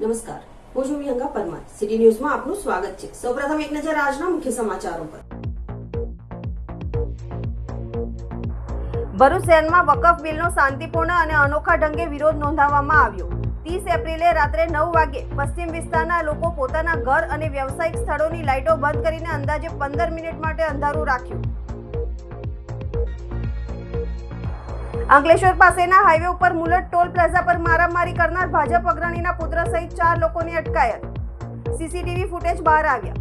નમસ્કાર, હું છું વિહંગા પરમાર. સિટી ન્યૂઝમાં આપનું સ્વાગત છે. સૌપ્રથમ એક નજર આજના મુખ્ય સમાચારો પર. ભરૂચ શહેરમાં વકફ બિલનો શાંતિપૂર્ણ અને અનોખા ઢંગે વિરોધ નોંધાવવામાં આવ્યો. 30 એપ્રિલે રાત્રે 9 વાગે પશ્ચિમ વિસ્તારના લોકો પોતાના ઘર અને વ્યવસાયિક સ્થળોની લાઇટો બંધ કરીને અંદાજે 15 મિનિટ માટે અંધારું રાખ્યું. અંકલેશ્વર પાસેના હાઈવે ઉપર મુલટ ટોલ પ્લાઝા પર મારામારી કરનાર ભાજપ અગ્રણીના પુત્ર સહિત 4 લોકોની અટકાયત. સીસીટીવી ફૂટેજ બહાર આવ્યા.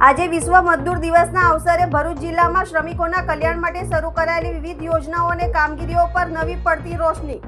આજે વિશ્વ મજદૂર દિવસના અવસરે ભરૂચ જિલ્લામાં શ્રમિકોના કલ્યાણ માટે શરૂ કરાયેલી વિવિધ યોજનાઓ અને કામગીરીઓ પર નવી પડતી રોશની.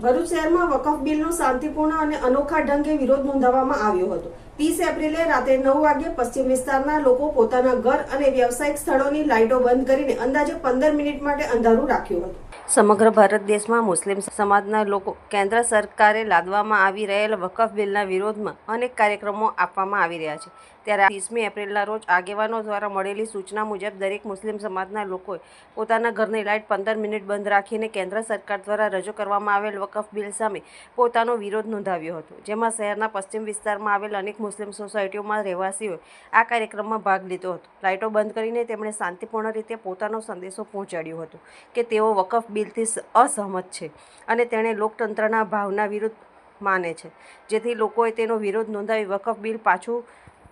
ભરૂચ શહેરમાં વકફ બિલનો શાંતિપૂર્ણ અને અનોખા ઢંગે વિરોધ નોંધાવવામાં આવ્યો હતો. 30 એપ્રિલે રાત્રે 9 વાગે પશ્ચિમ વિસ્તારના લોકો પોતાના ઘર અને વ્યવસાયિક સ્થળોની લાઇટો બંધ કરીને અંદાજે 15 મિનિટ માટે અંધારું રાખ્યું હતું. સમગ્ર ભારત દેશમાં મુસ્લિમ સમાજના લોકો કેન્દ્ર સરકારે લાદવામાં આવી રહેલ વકફ બિલના વિરોધમાં અનેક કાર્યક્રમો આપવામાં આવી રહ્યા છે. ત્યારે 30મી એપ્રિલના રોજ આગેવાનો દ્વારા મળેલી સૂચના મુજબ દરેક મુસ્લિમ સમાજના લોકોએ પોતાના ઘરની લાઇટ 15 મિનિટ બંધ રાખીને કેન્દ્ર સરકાર દ્વારા રજૂ કરવામાં આવેલ વકફ બિલ સામે પોતાનો વિરોધ નોંધાવ્યો હતો. જેમાં શહેરના પશ્ચિમ વિસ્તારમાં આવેલ અનેક મુસ્લિમ સોસાયટીઓમાં રહેવાસીઓએ આ કાર્યક્રમમાં ભાગ લીધો હતો. લાઇટો બંધ કરીને તેમણે શાંતિપૂર્ણ રીતે પોતાનો સંદેશો પહોંચાડ્યો હતો કે તેઓ વકફ બિલથી અસહમત છે અને તેણે લોકતંત્રના ભાવના વિરુદ્ધ માને છે, જેથી લોકોએ તેનો વિરોધ નોંધાવી વકફ બિલ પાછું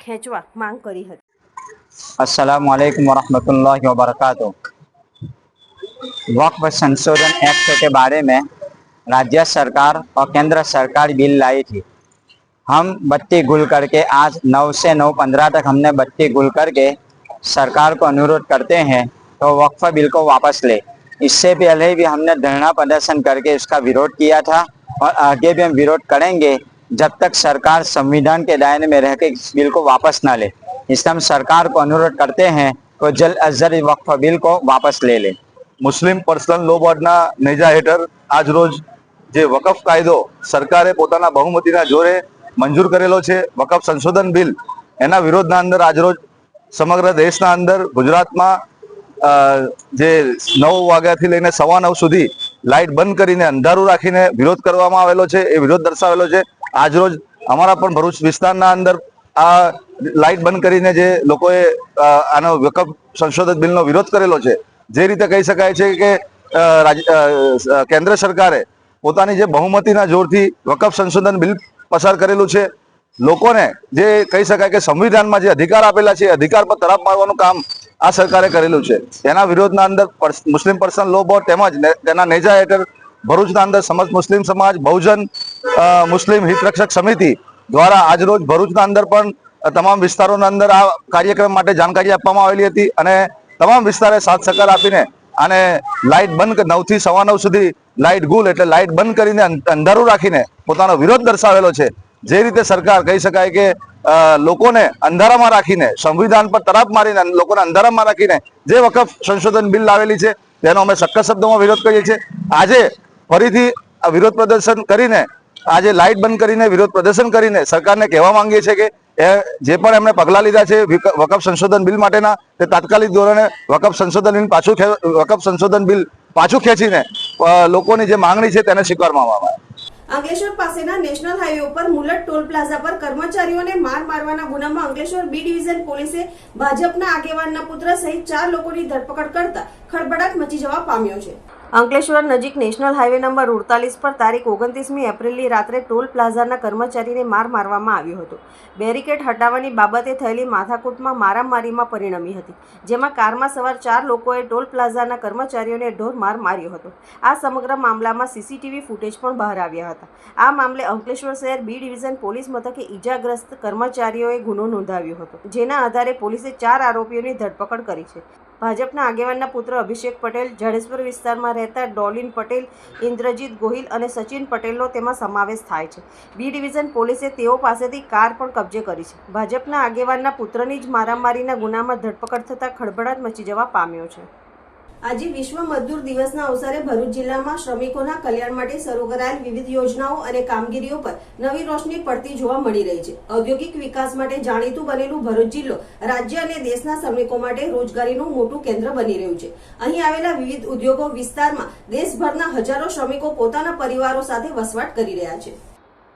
ખેંચવા માંગ કરી હતી. अस्सलामु अलैकुम वरहमतुल्लाहि वबरकातुह। वक्फ संशोधन एक्ट के बारे में राज्य सरकार और केंद्र सरकार बिल लाई थी। हम बत्ती गुल करके आज 9 से 9:15 तक हमने बत्ती गुल करके सरकार को अनुरोध करते हैं तो वक्फ बिल को वापस ले। इससे पहले भी हमने धरना प्रदर्शन करके इसका विरोध किया था और आगे भी हम विरोध करेंगे जब तक सरकार संविधान के दायरे में रहकर इस बिल को वापस ना ले। इसलिए हम सरकार को अनुरोध करते हैं तो जल्द अज जल्द वक्फ बिल को वापस ले ले। મુસ્લિમ પર્સનલ લો બોર્ડના નેજા હેઠળ આજ રોજ જે વકફ કાયદો સરકારે પોતાના બહુમતીના જોરે મંજૂર કરેલો છે, વકફ સંશોધન બિલ, એના વિરોધના અંદર આજરોજ સમગ્ર દેશના અંદર ગુજરાતમાં જે 9 વાગ્યાથી લઈને 9:15 સુધી લાઇટ બંધ કરીને અંધારું રાખીને વિરોધ કરવામાં આવેલો છે. એ વિરોધ દર્શાવેલો છે. આજરોજ અમારા પણ ભરૂચ વિસ્તારના અંદર આ લાઇટ બંધ કરીને જે લોકોએ આનો વકફ સંશોધન બિલનો વિરોધ કરેલો છે. જે રીતે કહી શકાય છે કે કેન્દ્ર સરકારે પોતાની જે બહુમતીના જોરથી વકફ સંશોધન બિલ પસાર કરેલું છે, લોકોને જે કહી શકાય કે સંવિધાનમાં જે અધિકાર આપેલા છે, અધિકાર પર તરાપ મારવાનું કામ આ સરકારે કરેલું છે. તેના વિરોધના અંદર મુસ્લિમ પર્સનલ લો બોર્ડ તેમજ તેના નેજા હેઠળ ભરૂચના અંદર સમસ્ત મુસ્લિમ સમાજ, બહુજન મુસ્લિમ હિતરક્ષક સમિતિ દ્વારા આજરોજ ભરૂચના અંદર પણ તમામ વિસ્તારોના અંદર આ કાર્યક્રમ માટે જાણકારી આપવામાં આવેલી હતી અને તમામ વિસ્તારે સાથ સહકાર આપીને અને લાઇટ બંધ 9 થી 9:15 સુધી લાઇટ ગુલ એટલે લાઇટ બંધ કરીને અંધારું રાખીને પોતાનો વિરોધ દર્શાવેલો છે. જે રીતે સરકાર કહી શકાય કે લોકોને અંધારામાં રાખીને, સંવિધાન પર તરાપ મારીને લોકોને અંધારામાં રાખીને જે વકફ સંશોધન બિલ લાવેલી છે તેનો અમે સખત શબ્દોમાં વિરોધ કરીએ છીએ. આજે ફરીથી વિરોધ પ્રદર્શન કરીને, આજે લાઇટ બંધ કરીને વિરોધ પ્રદર્શન કરીને સરકારને કહેવા માંગીએ છીએ કે જે પણ એમણે પગલાં લીધા છે વકફ સંશોધન બિલ માટેના, તે તાત્કાલિક ધોરણે વકફ સંશોધન બિલ પાછું ખેંચીને લોકોની જે માંગણી છે તેને સ્વીકારવામાં આવે. અંકલેશ્વર પાસેના નેશનલ હાઈવે ઉપર મુલટ ટોલ પ્લાઝા પર કર્મચારીઓને માર મારવાના ગુનામાં અંકલેશ્વર બી ડિવિઝન પોલીસે ભાજપના આગેવાનના પુત્ર સહિત 4 લોકોની ધરપકડ કરતા ખળભળાટ મચી જવા પામ્યો છે. અંકલેશ્વર નજીક નેશનલ હાઈવે નંબર 48 પર તારીખ 29મી એપ્રિલની રાત્રે ટોલ પ્લાઝાના કર્મચારીને માર મારવામાં આવ્યો હતો. બેરિકેડ હટાવવાની બાબતે થયેલી માથાકૂટમાં મારામારીમાં પરિણમી હતી, જેમાં કારમાં સવાર 4 લોકોએ ટોલ પ્લાઝાના કર્મચારીઓને ઢોરમાર માર્યો હતો. આ સમગ્ર મામલામાં સીસીટીવી ફૂટેજ પણ બહાર આવ્યા હતા. આ મામલે અંકલેશ્વર શહેર બી ડિવિઝન પોલીસ મથકે ઈજાગ્રસ્ત કર્મચારીઓએ ગુનો નોંધાવ્યો હતો, જેના આધારે પોલીસે 4 આરોપીઓની ધરપકડ કરી છે. ભાજપના આગેવાનના પુત્ર અભિષેક પટેલ, જડેશ્વર વિસ્તારમાં રહેતા ડોલિન પટેલ, ઇન્દ્રજીત ગોહિલ અને સચિન પટેલનો તેમાં સમાવેશ થાય છે. બી ડિવિઝન પોલીસે તેઓ પાસેથી કાર પણ કબજે કરી છે. ભાજપના આગેવાનના પુત્રની જ મારામારીના ગુનામાં ધરપકડ થતાં ખળભળાટ મચી જવા પામ્યો છે. આજે વિશ્વ મજદૂર દિવસના અવસરે ભરૂચ જિલ્લામાં શ્રમિકોના કલ્યાણ માટે શરૂ કરાયેલ વિવિધ યોજનાઓ અને કામગીરીઓ પર નવી રોશની પડતી જોવા મળી રહી છે. ઔદ્યોગિક વિકાસ માટે જાણીતું બનેલું ભરૂચ જિલ્લો રાજ્ય અને દેશના શ્રમિકો માટે રોજગારીનું મોટું કેન્દ્ર બની રહ્યું છે. અહીં આવેલા વિવિધ ઉદ્યોગો વિસ્તારમાં દેશભરના હજારો શ્રમિકો પોતાના પરિવારો સાથે વસવાટ કરી રહ્યા છે.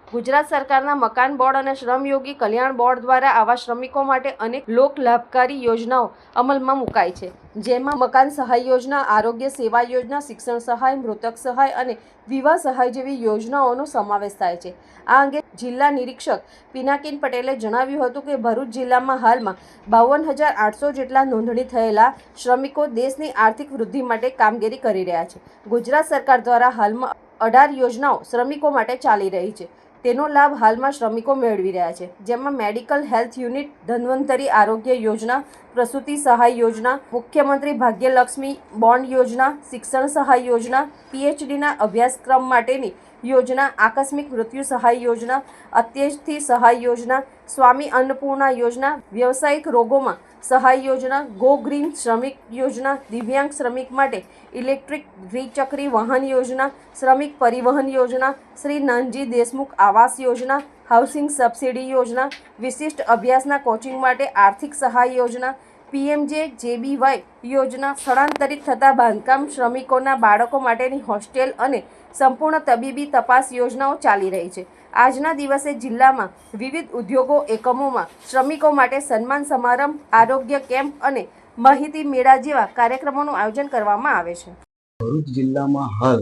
ગુજરાત સરકારના મકાન બોર્ડ અને શ્રમયોગી કલ્યાણ બોર્ડ દ્વારા આવા શ્રમિકો માટે અનેક લોક લાભકારી યોજનાઓ અમલમાં મુકાઈ છે, જેમાં મકાન સહાય યોજના, આરોગ્ય સેવા યોજના, શિક્ષણ સહાય, મૃતક સહાય અને વિવાહ સહાય જેવી યોજનાઓનો સમાવેશ થાય છે. આ અંગે જિલ્લા નિરીક્ષક પિનાકીન પટેલે જણાવ્યું હતું કે ભરૂચ જિલ્લામાં હાલમાં 52,800 જેટલા નોંધણી થયેલા શ્રમિકો દેશની આર્થિક વૃદ્ધિ માટે કામગીરી કરી રહ્યા છે. ગુજરાત સરકાર દ્વારા હાલમાં 18 યોજનાઓ શ્રમિકો માટે ચાલી રહી છે. તેનો લાભ હાલમાં શ્રમિકો મેળવી રહ્યા છે, જેમાં મેડિકલ હેલ્થ યુનિટ, ધન્વંતરી આરોગ્ય યોજના, પ્રસૂતિ સહાય યોજના, મુખ્યમંત્રી ભાગ્યલક્ષ્મી બોન્ડ યોજના, શિક્ષણ સહાય યોજના, PhDના અભ્યાસક્રમ માટેની યોજના, આકસ્મિક મૃત્યુ સહાય યોજના, અત્યેથી સહાય યોજના, સ્વામી અન્નપૂર્ણા યોજના, વ્યવસાયિક રોગોમાં સહાય યોજના, ગો ગ્રીન શ્રમિક યોજના, દિવ્યાંગ શ્રમિક માટે ઇલેક્ટ્રિક દ્વિચક્રી વાહન યોજના, શ્રમિક પરિવહન યોજના, શ્રી નાનજી દેશમુખ આવાસ યોજના, હાઉસિંગ સબસિડી યોજના, વિશિષ્ટ અભ્યાસના કોચિંગ માટે આર્થિક સહાય યોજના, PMJJBY યોજના, સ્થળાંતરિત થતા બાંધકામ શ્રમિકોના બાળકો માટેની હોસ્ટેલ અને સંપૂર્ણ તબીબી તપાસ યોજનાઓ ચાલી રહી છે. આજના દિવસે જિલ્લામાં વિવિધ ઉદ્યોગો એકમોમાં શ્રમિકો માટે સન્માન સમારંભ, આરોગ્ય કેમ્પ અને માહિતી મેળા જેવા કાર્યક્રમોનું આયોજન કરવામાં આવે છે. ભરૂચ જિલ્લામાં હાલ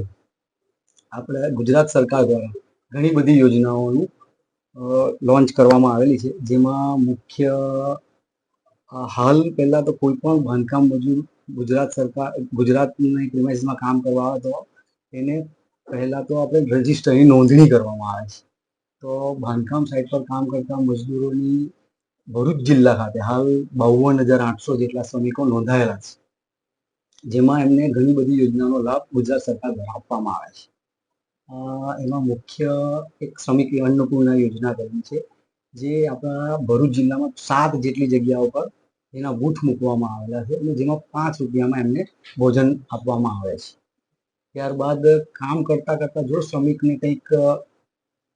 આપણે ગુજરાત સરકાર દ્વારા ઘણી બધી યોજનાઓનું લોન્ચ કરવામાં આવેલી છે, જેમાં મુખ્ય હાલ પહેલાં તો કોઈ પણ બાંધકામ મજૂર ગુજરાતની પ્રિમાઇસમાં કામ કરવા આવે તો એને પહેલાં તો આપણે રજિસ્ટરની નોંધણી કરવામાં આવે છે. તો બાંધકામ સાઇટ પર કામ કરતા મજદૂરોની ભરૂચ જિલ્લા ખાતે હાલ 52,800 જેટલા શ્રમિકો નોંધાયેલા છે, જેમાં એમને ઘણી બધી યોજનાનો લાભ ગુજરાત સરકાર દ્વારા આપવામાં આવે છે. એમાં મુખ્ય એક શ્રમિક અન્નપૂર્ણા યોજના કરી છે, જે આપણા ભરૂચ જિલ્લામાં 7 જેટલી જગ્યાઓ પર એના બૂથ મૂકવામાં આવેલા છે અને જેમાં 5 રૂપિયામાં એમને ભોજન આપવામાં આવે છે. ત્યારબાદ કામ કરતાં કરતાં જો શ્રમિકને કંઈક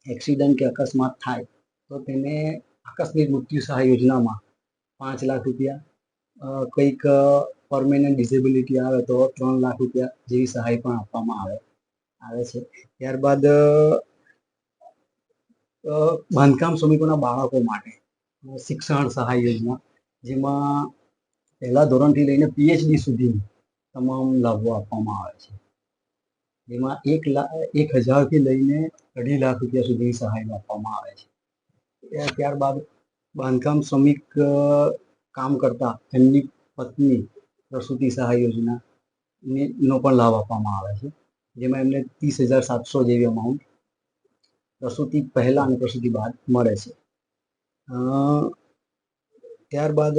એક્સિડન્ટ કે અકસ્માત થાય તો તેને આકસ્મિક મૃત્યુ સહાય યોજનામાં 5 લાખ રૂપિયા, કંઈક પરમેનન્ટ ડિસેબિલિટી આવે તો 3 લાખ રૂપિયા જેવી સહાય પણ આપવામાં આવે છે. ત્યારબાદ બાંધકામ શ્રમિકોના બાળકો માટે શિક્ષણ સહાય યોજના, જેમાં પહેલા ધોરણથી લઈને PhD સુધીની તમામ લાભો આપવામાં આવે છે, જેમાં 1,000થી લઈને 2.5 લાખ રૂપિયા સુધીની સહાય આપવામાં આવે છે. ત્યારબાદ બાંધકામ શ્રમિક કામ કરતા એમની પત્ની પ્રસૂતિ સહાય યોજનાનો પણ લાભ આપવામાં આવે છે, જેમાં એમને 30,700 જેવી અમાઉન્ટ પ્રસૂતિ પહેલાં અને પ્રસૂતિ બાદ મળે છે. ત્યારબાદ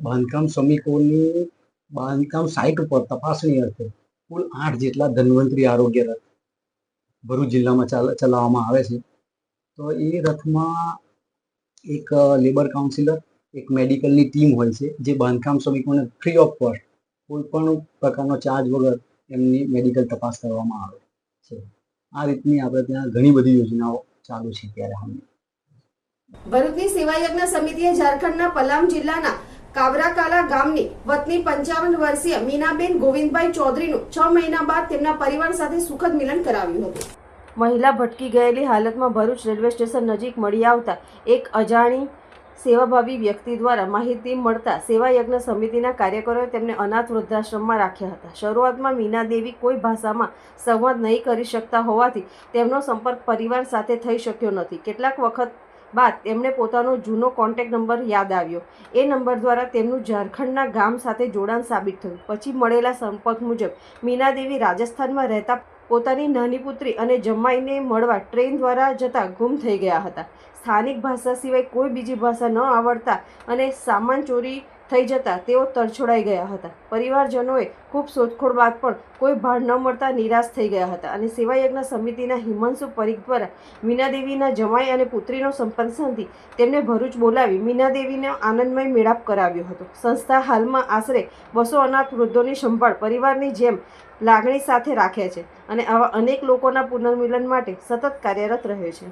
બાંધકામ શ્રમિકોની બાંધકામ સાઇટ ઉપર તપાસણી અર્થે કુલ 8 જેટલા ધન્વંતરી આરોગ્ય રથ ભરૂચ જિલ્લામાં ચલાવવામાં આવે છે. તો એ રથમાં એક લેબર કાઉન્સિલર, એક મેડિકલની ટીમ હોય છે, જે બાંધકામ શ્રમિકોને ફ્રી ઓફ કોસ્ટ કોઈ પણ પ્રકારનો ચાર્જ વગર એમની મેડિકલ તપાસ કરવામાં આવે છે. આ રીતની આપણે ત્યાં ઘણી બધી યોજનાઓ ચાલુ છે. ત્યારે હાલ ભરૂચની સેવા યજ્ઞ સમિતિએ ઝારખંડના પલામ જિલ્લાના કાબરાકાલા ગામની વતની 55 વર્ષીય મીનાબેન ગોવિંદભાઈ ચૌધરીનું 6 મહિના બાદ તેમના પરિવાર સાથે સુખદ મિલન કરાવ્યું હતું. મહિલા ભટકી ગયેલી હાલતમાં ભરૂચ રેલવે સ્ટેશન નજીક મળી આવતા એક અજાણી સેવાભાવી વ્યક્તિ દ્વારા માહિતી મળતા સેવા યજ્ઞ સમિતિના કાર્યકરોએ તેમને અનાથ વૃદ્ધાશ્રમમાં રાખ્યા હતા. શરૂઆતમાં મીનાદેવી કોઈ ભાષામાં સંવાદ નહીં કરી શકતા હોવાથી તેમનો સંપર્ક પરિવાર સાથે થઈ શક્યો નથી. કેટલાક વખત બાદ તેમણે પોતાનો જૂનો કોન્ટેક્ટ નંબર યાદ આવ્યો. એ નંબર દ્વારા તેમનું ઝારખંડના ગામ સાથે જોડાણ સાબિત થયું. પછી મળેલા સંપર્ક મુજબ મીનાદેવી રાજસ્થાનમાં રહેતા પોતાની નાની પુત્રી અને જમાઈને મળવા ટ્રેન દ્વારા જતા ગુમ થઈ ગયા હતા. સ્થાનિક ભાષા સિવાય કોઈ બીજી ભાષા ન આવડતા અને સામાન ચોરી થઈ જતા તેઓ તરછોડાઈ ગયા હતા. પરિવારજનોએ ખૂબ શોધખોળ બાદ પણ કોઈ ભાન ન મળતા નિરાશ થઈ ગયા હતા અને સેવાયજ્ઞ સમિતિના હિમાંશુ પરીખ દ્વારા મીનાદેવીના જમાઈ અને પુત્રીનો સંપર્ક સાધી તેમને ભરૂચ બોલાવી મીનાદેવીનો આનંદમય મેળાપ કરાવ્યો હતો. સંસ્થા હાલમાં આશરે 200 અનાથ વૃદ્ધોની સંભાળ પરિવારની જેમ લાગણી સાથે રાખે છે અને આવા અનેક લોકોના પુનર્મિલન માટે સતત કાર્યરત રહે છે.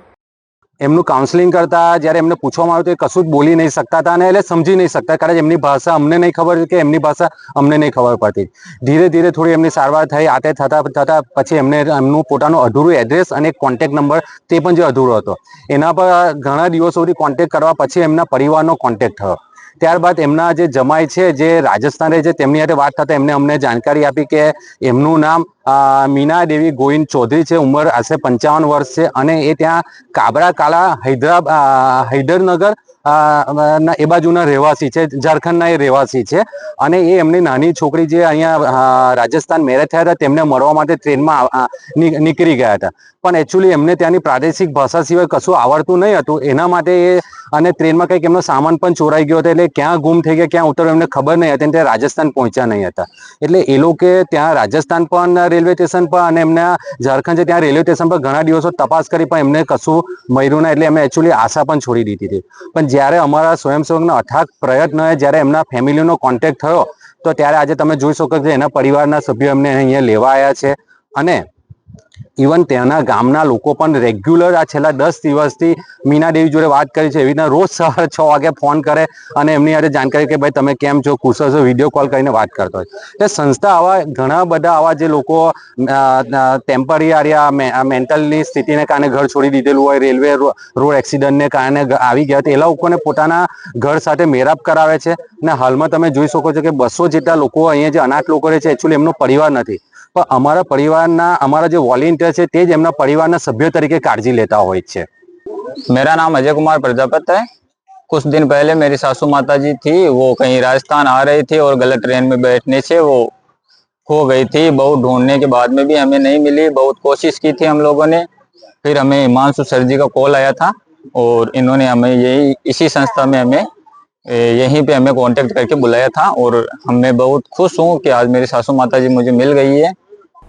એમનું કાઉન્સેલિંગ કરતા જ્યારે એમને પૂછવામાં આવ્યું તો એ કશું જ બોલી નહીં શકતા હતા અને એટલે સમજી નહીં શકતા, કારણ એમની ભાષા અમને નહીં ખબર કે એમની ભાષા અમને નહીં ખબર પડતી. ધીરે ધીરે થોડી એમની સારવાર થઈ, આતે થતા પછી એમનું પોતાનું અધૂરું એડ્રેસ અને કોન્ટેક્ટ નંબર તે પણ જે અધૂરો હતો એના પર ઘણા દિવસો સુધી કોન્ટેક્ટ કરવા પછી એમના પરિવારનો કોન્ટેક્ટ થયો. ત્યારબાદ એમના જે જમાઈ છે જે રાજસ્થાન રહે છે તેમની સાથે વાત થતાં એમને અમને જાણકારી આપી કે એમનું નામ મીનાદેવી ગોવિંદ ચૌધરી છે, ઉંમર આશરે 55 વર્ષ છે અને એ ત્યાં કાબરા કાલા હૈદરનગર એ બાજુના રહેવાસી છે, ઝારખંડના એ રહેવાસી છે અને એ એમની નાની છોકરી જે અહીંયા રાજસ્થાન મેરેજ થયા હતા તેમને મળવા માટે ટ્રેનમાં નીકળી ગયા હતા, પણ એકચ્યુઅલી એમને ત્યાંની પ્રાદેશિક ભાષા સિવાય કશું આવડતું નહીં હતું. એના માટે એ અને ટ્રેનમાં કંઈક એમનો સામાન પણ ચોરાઈ ગયો હતો, એટલે ક્યાં ગુમ થઈ ગયા ક્યાં ઉતર્યો એમને ખબર નહીં હતી અને ત્યાં રાજસ્થાન પહોંચ્યા નહીં હતા. એટલે એ લોકો ત્યાં રાજસ્થાન પણ રેલવે સ્ટેશન પર અને એમના ઝારખંડ છે ત્યાં રેલવે સ્ટેશન પર ઘણા દિવસો તપાસ કરી પણ એમને કશું મળ્યું ના, એટલે એમને એકચ્યુઅલી આશા પણ છોડી દીધી હતી. પણ જ્યારે અમારા સ્વયંસેવકના અથાગ પ્રયત્નોએ જ્યારે એમના ફેમિલીનો કોન્ટેક્ટ થયો તો ત્યારે આજે તમે જોઈ શકો કે એના પરિવારના સભ્યો એમને અહીંયા લેવા આવ્યા છે અને ઇવન ત્યાંના ગામના લોકો પણ રેગ્યુલર આ છેલ્લા 10 દિવસથી મીનાદેવી જોડે વાત કરી છે. એવી રીતના રોજ સવારે 6 વાગે ફોન કરે અને એમની સાથે જાણકારી કે ભાઈ તમે કેમ છો, કુશળ છો, વિડીયો કોલ કરીને વાત કરતો હોય. એટલે સંસ્થા આવા ઘણા બધા આવા જે લોકો ટેમ્પરરી આર્યા મેન્ટલની સ્થિતિને કારણે ઘર છોડી દીધેલું હોય, રેલવે રોડ એક્સિડન્ટને કારણે આવી ગયા એ લોકોને પોતાના ઘર સાથે મેરાપ કરાવે છે. અને હાલમાં તમે જોઈ શકો છો કે 200 જેટલા લોકો અહીંયા જે અનાથ લોકો રહે છે એકચ્યુઅલી એમનો પરિવાર નથી, પણ અમારા પરિવારના અમારા જે वॉलंटियर છે તે જ એમના પરિવારના સભ્ય તરીકે કાળજી લેતા હોય છે. मेरा नाम अजय कुमार प्रजापत है। कुछ दिन पहले मेरी सासू माता जी थी, वो कहीं राजस्थान आ रही थी और गलत ट्रेन में बैठने से वो खो गई थी। बहुत ढूंढने के बाद में भी हमें नहीं मिली, बहुत कोशिश की थी हम लोगों ने। फिर हमें हिमांशु सर जी का कॉल आया था और इन्होंने हमें यही इसी संस्था में हमें यहीं पे हमें कांटेक्ट करके बुलाया था और मैं बहुत खुश हूँ कि आज मेरी सासू माता जी मुझे मिल गई है।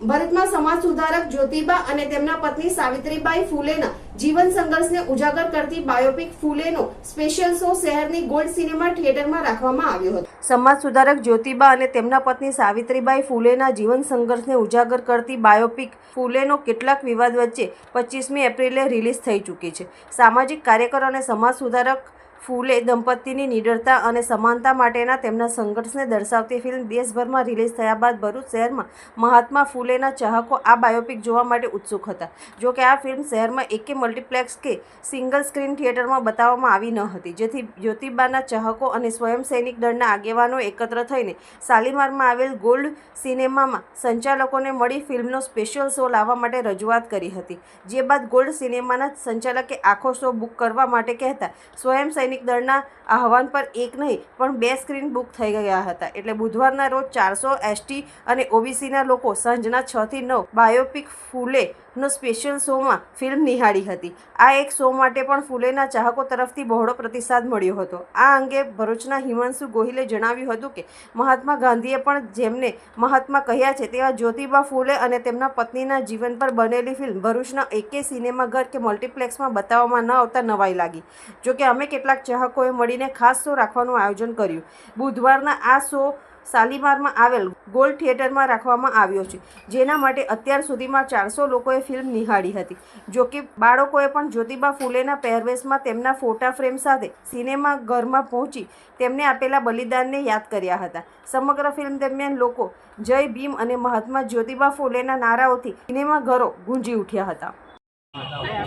ભારતમાં સમાજ સુધારક જ્યોતિબા અને તેમના પત્ની સાવિત્રીબાઈ ફૂલેના જીવન સંઘર્ષને ઉજાગર કરતી બાયોપિક ફૂલેનો સ્પેશિયલ શો શહેરની ગોલ્ડ સિનેમા થિયેટરમાં રાખવામાં આવ્યો હતો. સમાજ સુધારક જ્યોતિબા અને તેમના પત્ની સાવિત્રીબાઈ ફૂલેના જીવન સંઘર્ષને ઉજાગર કરતી બાયોપિક ફૂલેનો કેટલાક વિવાદ વચ્ચે 25મી એપ્રિલે રિલીઝ થઈ ચૂકી છે. સામાજિક કાર્યકર અને સમાજ સુધારક ફૂલે દંપતીની નિડરતા અને સમાનતા માટેના તેમના સંઘર્ષને દર્શાવતી ફિલ્મ દેશભરમાં રિલીઝ થયા બાદ ભરૂચ શહેરમાં મહાત્મા ફૂલેના ચાહકો આ બાયોપિક જોવા માટે ઉત્સુક હતા. જો કે આ ફિલ્મ શહેરમાં એકે મલ્ટીપ્લેક્સ કે સિંગલ સ્ક્રીન થિયેટરમાં બતાવવામાં આવી ન હતી, જેથી જ્યોતિબાના ચાહકો અને સ્વયં સૈનિક દળના આગેવાનો એકત્ર થઈને શાલીમારમાં આવેલ ગોલ્ડ સિનેમામાં સંચાલકોને મળી ફિલ્મનો સ્પેશિયલ શો લાવવા માટે રજૂઆત કરી હતી. જે બાદ ગોલ્ડ સિનેમાના સંચાલકે આખો શો બુક કરવા માટે કહેતા સ્વયં સૈનિક દળના આહવાન પર એક નહીં પણ 2 સ્ક્રીન બુક થઈ ગયા હતા. એટલે બુધવારના રોજ 400 ST અને OBCના લોકો સાંજના 6 થી 9 બાયોપિક ફૂલેનો સ્પેશિયલ શોમાં ફિલ્મ નિહાળી હતી. આ એક શો માટે પણ ફૂલેના ચાહકો તરફથી બહોળો પ્રતિસાદ મળ્યો હતો. આ અંગે ભરૂચના હિમાંશુ ગોહિલે જણાવ્યું હતું કે મહાત્મા ગાંધીએ પણ જેમને મહાત્મા કહ્યા છે તેવા જ્યોતિબા ફૂલે અને તેમના પત્નીના જીવન પર બનેલી ફિલ્મ ભરૂચના એકે સિનેમાઘર કે મલ્ટીપ્લેક્સમાં બતાવવામાં ન આવતા નવાઈ લાગી. જોકે અમે કેટલાક ચાહકોએ મળીને ખાસ શો રાખવાનું આયોજન કર્યું. બુધવારના આ શો શાલીમારમાં આવેલ ગોલ્ડ થિયેટરમાં રાખવામાં આવ્યો છે, જેના માટે અત્યાર સુધીમાં 400 લોકોએ ફિલ્મ નિહાળી હતી. જોકે બાળકોએ પણ જ્યોતિબા ફૂલેના પહેરવેશમાં તેમના ફોટા ફ્રેમ સાથે સિનેમા ઘરમાં પહોંચી તેમને આપેલા બલિદાનને યાદ કર્યા હતા. સમગ્ર ફિલ્મ દરમિયાન લોકો જય ભીમ અને મહાત્મા જ્યોતિબા ફૂલેના નારાઓથી સિનેમાઘરો ગુંજી ઉઠ્યા હતા.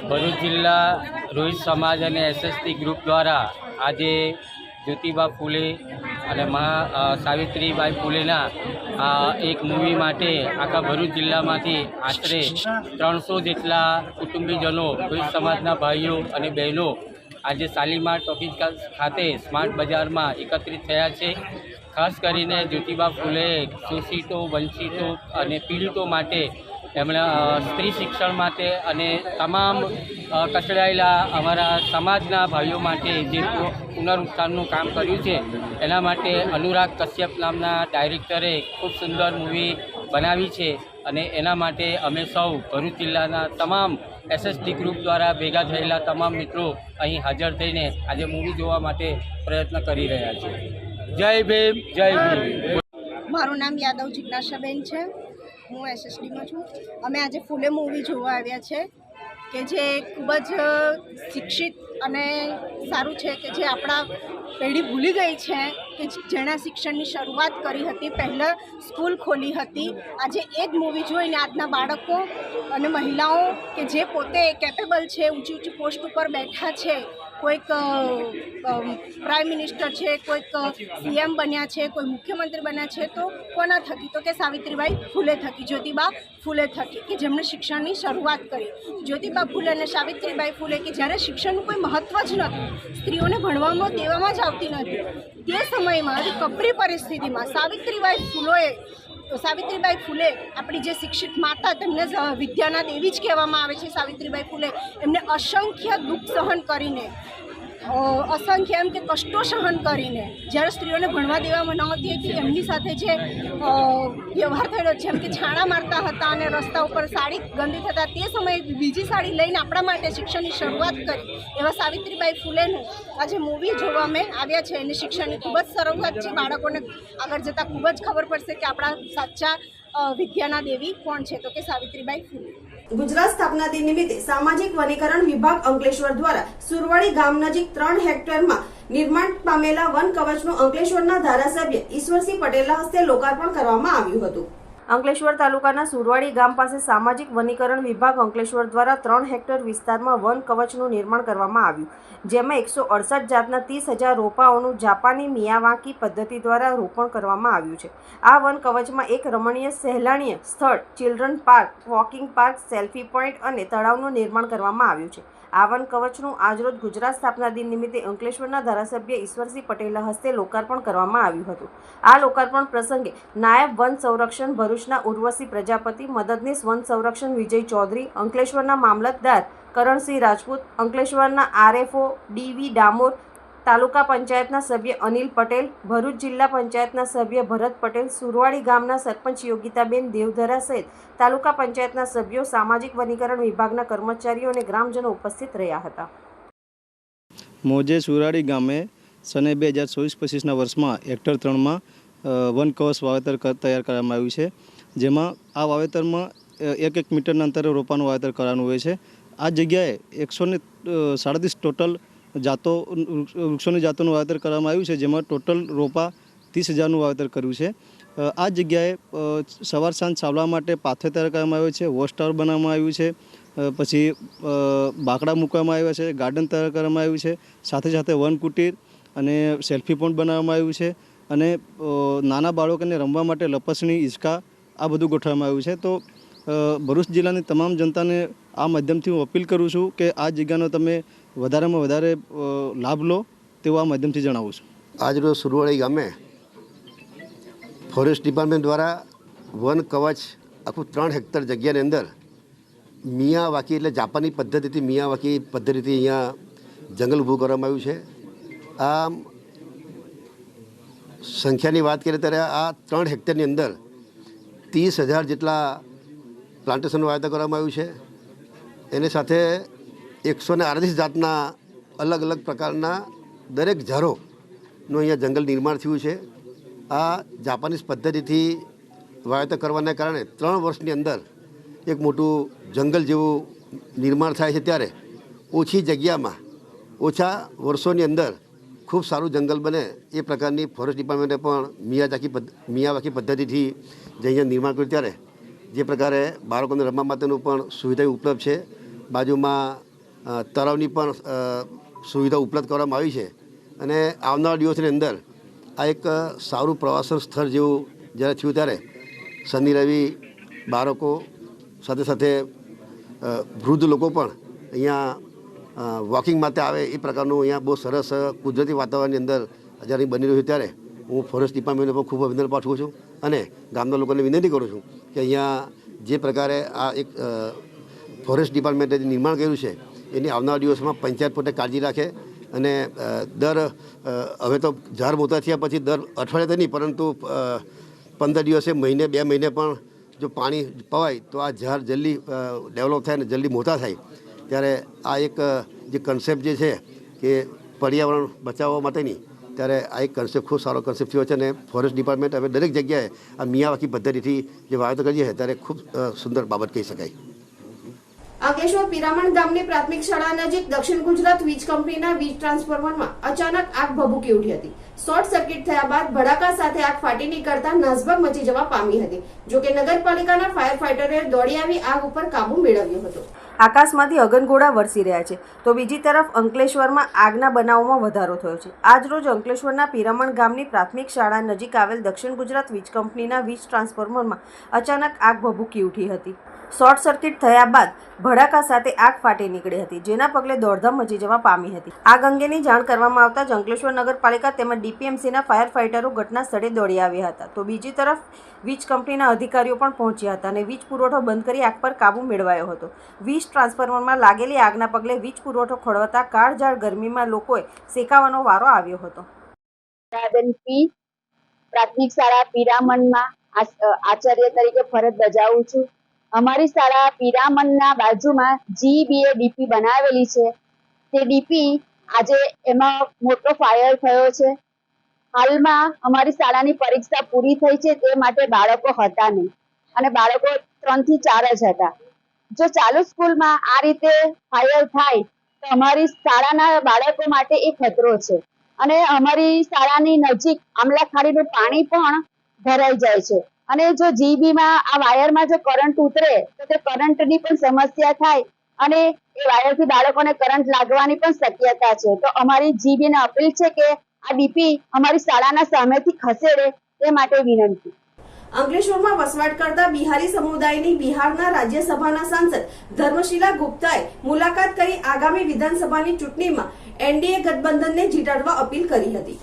ભરૂચ જિલ્લા રોહિત સમાજ અને SST ગ્રુપ દ્વારા આજે જ્યોતિબા ફૂલે અને સાવિત્રીબાઈ ફૂલેના એક મૂવી માટે આખા ભરૂચ જિલ્લામાંથી આશરે 300 જેટલા કુટુંબીજનો રોહિત સમાજના ભાઈઓ અને બહેનો આજે શાલીમાર ટોકીઝ ખાતે સ્માર્ટ બજારમાં એકત્રિત થયા છે. ખાસ કરીને જ્યોતિબા ફૂલે શોષિતો, વંચિતો અને પીડિતો માટે એમણે સ્ત્રી શિક્ષણ માટે અને તમામ કચડાયેલા અમારા સમાજના ભાઈઓ માટે જે પુનરુત્થાનનું કામ કર્યું છે એના માટે અનુરાગ કશ્યપ નામના ડાયરેક્ટરે ખૂબ સુંદર મૂવી બનાવી છે અને એના માટે અમે સૌ ભરૂચ જિલ્લાના તમામ એસએસટી ગ્રુપ દ્વારા ભેગા થયેલા તમામ મિત્રો અહીં હાજર થઈને આજે મૂવી જોવા માટે પ્રયત્ન કરી રહ્યા છે. જય ભીમ, જય ભીમ. મારું નામ યાદવ જિજ્ઞાસાબેન છે. હું એસએસડીમાં છું. અમે આજે ફૂલે મૂવી જોવા આવ્યા છે કે જે ખૂબ જ શિક્ષિત અને સારું છે કે જે આપણા પેઢી ભૂલી ગઈ છે કે જેણે શિક્ષણની શરૂઆત કરી હતી, પહેલાં સ્કૂલ ખોલી હતી. આજે એ જ મૂવી જોઈને આજના બાળકો અને મહિલાઓ કે જે પોતે કેપેબલ છે, ઊંચી ઊંચી પોસ્ટ ઉપર બેઠા છે, કોઈક પ્રાઇમ મિનિસ્ટર છે, કોઈક સીએમ બન્યા છે, કોઈ મુખ્યમંત્રી બન્યા છે, તો કોના થકી? તો કે સાવિત્રીબાઈ ફૂલે થકી, જ્યોતિબા ફૂલે થકી, કે જેમણે શિક્ષણની શરૂઆત કરી. જ્યોતિબા ફૂલે અને સાવિત્રીબાઈ ફૂલે કે જ્યારે શિક્ષણનું કોઈ મહત્ત્વ જ નહોતું, સ્ત્રીઓને ભણવામાં દેવામાં જ આવતી નથી, તે સમયમાં કપરી પરિસ્થિતિમાં સાવિત્રીબાઈ ફૂલે આપણી જે શિક્ષિત માતા, તેમને વિદ્યાના દેવી જ કહેવામાં આવે છે સાવિત્રીબાઈ ફૂલે, એમને અસંખ્ય દુઃખ સહન કરીને, અસંખ્ય એમ કે કષ્ટો સહન કરીને જ્યારે સ્ત્રીઓને ભણવા દેવામાં નહોતી હતી, એમની સાથે જે વ્યવહાર થયેલો છે, એમ કે છાણા મારતા હતા અને રસ્તા ઉપર સાડી ગંદી થતા, તે સમયે બીજી સાડી લઈને આપણા માટે શિક્ષણની શરૂઆત કરી એવા સાવિત્રીબાઈ ફૂલેનું આજે મૂવી જોવા અમે આવ્યા છે. અને શિક્ષણની ખૂબ જ શરૂઆત છે. બાળકોને આગળ જતાં ખૂબ જ ખબર પડશે કે આપણા સાચા વિદ્યાના દેવી કોણ છે, તો કે સાવિત્રીબાઈ ફૂલે. ગુજરાત સ્થાપના દિન નિમિત્તે સામાજિક વનીકરણ વિભાગ અંકલેશ્વર દ્વારા સુરવાડી ગામ નજીક 3 હેક્ટરમાં નિર્માણ પામેલા વન કવચનું અંકલેશ્વરના ધારાસભ્ય ઈશ્વરસિંહ પટેલના હસ્તે લોકાર્પણ કરવામાં આવ્યું હતું. અંકલેશ્વર તાલુકાના સુરવાડી ગામ પાસે સામાજિક વનીકરણ વિભાગ અંકલેશ્વર દ્વારા 3 હેક્ટર વિસ્તારમાં વન કવચનું નિર્માણ કરવામાં આવ્યું, જેમાં 168 જાતના 30,000 રોપાઓનું જાપાની મિયાવાકી પદ્ધતિ દ્વારા રોપણ કરવામાં આવ્યું છે. આ વન કવચમાં એક રમણીય સહેલાણીય સ્થળ, children park, walking park, selfie point અને તળાવનું નિર્માણ કરવામાં આવ્યું છે. આ વન કવચનું આજરોજ ગુજરાત સ્થાપના દિન નિમિત્તે અંકલેશ્વરના ધારાસભ્ય ઈશ્વરસિંહ પટેલના હસ્તે લોકાર્પણ કરવામાં આવ્યું હતું. આ લોકાર્પણ પ્રસંગે નાયબ વન સંરક્ષણ ભરૂચના ઉર્વશી પ્રજાપતિ, મદદનીશ વન સંરક્ષણ વિજય ચૌધરી, અંકલેશ્વરના મામલતદાર કરણસિંહ રાજપૂત, અંકલેશ્વરના આરએફઓ ડીવી ડામોર, તાલુકા પંચાયતના સભ્ય અનિલ પટેલ, ભરૂચ જિલ્લા પંચાયતના સભ્ય ભરત પટેલ, સુરવાડી ગામના સરપંચ યોગિતાબેન દેવધરા સહિત તાલુકા પંચાયતના સભ્યો, સામાજિક વનીકરણ વિભાગના કર્મચારીઓ અને ગ્રામજનો ઉપસ્થિત રહ્યા હતા. મોજે સુરાડી ગામે સને 2024-25ના વર્ષમાં હેક્ટર 3માં વન કવચ વાવેતર તૈયાર કરવામાં આવ્યું છે, જેમાં આ વાવેતરમાં 1 મીટરના અંતરે રોપાનું વાવેતર કરવાનું હોય છે. આ જગ્યાએ 137 ટોટલ વૃક્ષોની જાતોનું વાવેતર કરવામાં આવ્યું છે, જેમાં ટોટલ રોપા 30,000નું વાવેતર કર્યું છે. આ જગ્યાએ સવાર સાંજ ચાલવા માટે પાથર તૈયાર કરવામાં આવ્યો છે, વોચ ટાવર બનાવવામાં આવ્યું છે, પછી બાકડા મૂકવામાં આવ્યા છે, ગાર્ડન તૈયાર કરવામાં આવ્યું છે, સાથે સાથે વન કુટીર અને સેલ્ફી પોઈન્ટ બનાવવામાં આવ્યું છે, અને નાના બાળકોને રમવા માટે લપસણી, હિંચકા આ બધું ગોઠવવામાં આવ્યું છે. તો ભરૂચ જિલ્લાની તમામ જનતાને આ માધ્યમથી હું અપીલ કરું છું કે આ જગ્યાનો તમે વધારેમાં વધારે લાભ લો, તેવું આ માધ્યમથી જણાવું છું. આજરોજ સુરવાડી ગામે ફોરેસ્ટ ડિપાર્ટમેન્ટ દ્વારા વન કવચ આખું 3 હેક્ટર જગ્યાની અંદર મિયાવાકી એટલે જાપાની પદ્ધતિથી મિયાવાકી પદ્ધતિથી અહીંયા જંગલ ઊભું કરવામાં આવ્યું છે. આ સંખ્યાની વાત કરીએ ત્યારે આ 3 હેક્ટરની અંદર 30,000 જેટલા પ્લાન્ટેશનનું વાવેતર કરવામાં આવ્યું છે. એની સાથે 138 જાતના અલગ અલગ પ્રકારના દરેક ઝાડોનું અહીંયા જંગલ નિર્માણ થયું છે. આ જાપાનીઝ પદ્ધતિથી વાવેતર કરવાના કારણે 3 વર્ષની અંદર એક મોટું જંગલ જેવું નિર્માણ થાય છે, ત્યારે ઓછી જગ્યામાં ઓછા વર્ષોની અંદર ખૂબ સારું જંગલ બને એ પ્રકારની ફોરેસ્ટ ડિપાર્ટમેન્ટે પણ મિયાવાકી પદ્ધતિથી જે અહીંયા નિર્માણ કર્યું, ત્યારે જે પ્રકારે બાળકોને રમવા માટેનું પણ સુવિધા ઉપલબ્ધ છે. બાજુમાં તળાવની પણ સુવિધા ઉપલબ્ધ કરવામાં આવી છે. અને આવનારા દિવસની અંદર આ એક સારું પ્રવાસન સ્થળ જેવું જ્યારે થયું, ત્યારે શનિ રવિ બાળકો સાથે સાથે વૃદ્ધ લોકો પણ અહીંયા વોકિંગ માટે આવે એ પ્રકારનું અહીંયા બહુ સરસ કુદરતી વાતાવરણની અંદર જ્યારે બની રહ્યું છે, ત્યારે હું ફોરેસ્ટ ડિપાર્ટમેન્ટને પણ ખૂબ અભિનંદન પાઠવું છું અને ગામના લોકોને વિનંતી કરું છું કે અહીંયા જે પ્રકારે આ એક ફોરેસ્ટ ડિપાર્ટમેન્ટે જે નિર્માણ કર્યું છે એની આવનારા દિવસોમાં પંચાયત પોતે કાળજી રાખે અને હવે તો ઝાડ મોટા થયા પછી દર અઠવાડિયે તો નહીં પરંતુ 15 દિવસે મહિને 2 મહિને પણ જો પાણી પવાય તો આ ઝાડ જલ્દી ડેવલપ થાય અને જલ્દી મોટા થાય. ત્યારે આ એક જે કન્સેપ્ટ જે છે કે પર્યાવરણ બચાવવા માટેની, ત્યારે આ એક કન્સેપ્ટ ખૂબ સારો કન્સેપ્ટ થયો છે અને ફોરેસ્ટ ડિપાર્ટમેન્ટ હવે દરેક જગ્યાએ આ મિયાવાકી પદ્ધતિથી જે વાવેતર કરીએ છીએ ત્યારે ખૂબ સુંદર બાબત કહી શકાય. અંકલેશ્વર પિરામણ ગામની પ્રાથમિક શાળા નજીક દક્ષિણ ગુજરાત વીજ કંપનીના વીજ ટ્રાન્સફોર્મરમાં અચાનક આગ ભભૂકી ઉઠી હતી. શોર્ટ સર્કિટ થયા બાદ ભડાકા સાથે આગ ફાટી નીકળતા નાસભાગ મચી જવા પામી હતી. જોકે નગરપાલિકાના ફાયર ફાઈટરોએ દોડી આવી આગ ઉપર કાબુ મેળવ્યો હતો. આકાશમાંથી અગનગોળા વરસી રહ્યા છે તો બીજી તરફ અંકલેશ્વરમાં આગના બનાવોમાં વધારો થયો છે. આજરોજ અંકલેશ્વરના પિરામણ ગામની પ્રાથમિક શાળા નજીક આવેલ દક્ષિણ ગુજરાત વીજ કંપનીના વીજ ટ્રાન્સફોર્મરમાં અચાનક આગ ભભૂકી ઉઠી હતી. શોર્ટ સર્કિટ થયા બાદ ભડાકા સાથે આગ ફાટી નીકળી હતી, જેના પગલે દોડધામ મચી જવા પામી હતી. આગ અંગેની જાણ કરવામાં આવતા જ અંકલેશ્વર નગરપાલિકા તેમજ ડીપીએમસીના ફાયર ફાઈટરો ઘટના સ્થળે દોડી આવ્યા હતા. તો બીજી તરફ વીજ કંપનીના અધિકારીઓ પણ પહોંચ્યા હતા અને વીજ પુરવઠો બંધ કરી આગ પર કાબુ મેળવાયો હતો. વીજ ટ્રાન્સફોર્મરમાં લાગેલી આગના પગલે વીજ પુરવઠો ખોળવાતા કાળઝાળ ગરમીમાં લોકોએ શેકાવાનો વારો આવ્યો હતો. પ્રાથમિક શાળા પિરામણમાં આચાર્ય તરીકે ફરજ બજાવું છું. અમારી શાળા પિરામણના બાજુમાં GBA ડીપી બનાવેલી છે. તે ડીપી આજે એમાં મોટો ફાયર થયો છે. હાલમાં અમારી શાળાની પરીક્ષા પૂરી થઈ છે, તે માટે બાળકો હતા નહીં અને બાળકો 3 થી 4 જ હતા. જો ચાલુ સ્કૂલમાં આ રીતે ફાયર થાય તો અમારી શાળાના બાળકો માટે એ ખતરો છે અને અમારી શાળાની નજીક આમલા ખાડીનું પાણી પણ ભરાઈ જાય છે અને જો જીબીમાં આ વાયરમાં જો કરંટ ઉતરે તો તે કરંટની પણ સમસ્યા થાય અને એ વાયરથી બાળકોને કરંટ લાગવાની પણ શક્યતા છે. તો અમારી જીબીને અપીલ છે કે આ ડીપી અમારી શાળાના સામેથી ખસેડે તે માટે વિનંતી. અંકલેશ્વરમાં વસવાટ કરતા બિહારી સમુદાયની બિહારના રાજ્યસભાના સાંસદ ધર્મશીલા ગુપ્તાએ મુલાકાત કરી આગામી વિધાનસભાની ચૂંટણીમાં એનડીએ ગઠબંધનને જીતાડવા અપીલ કરી હતી.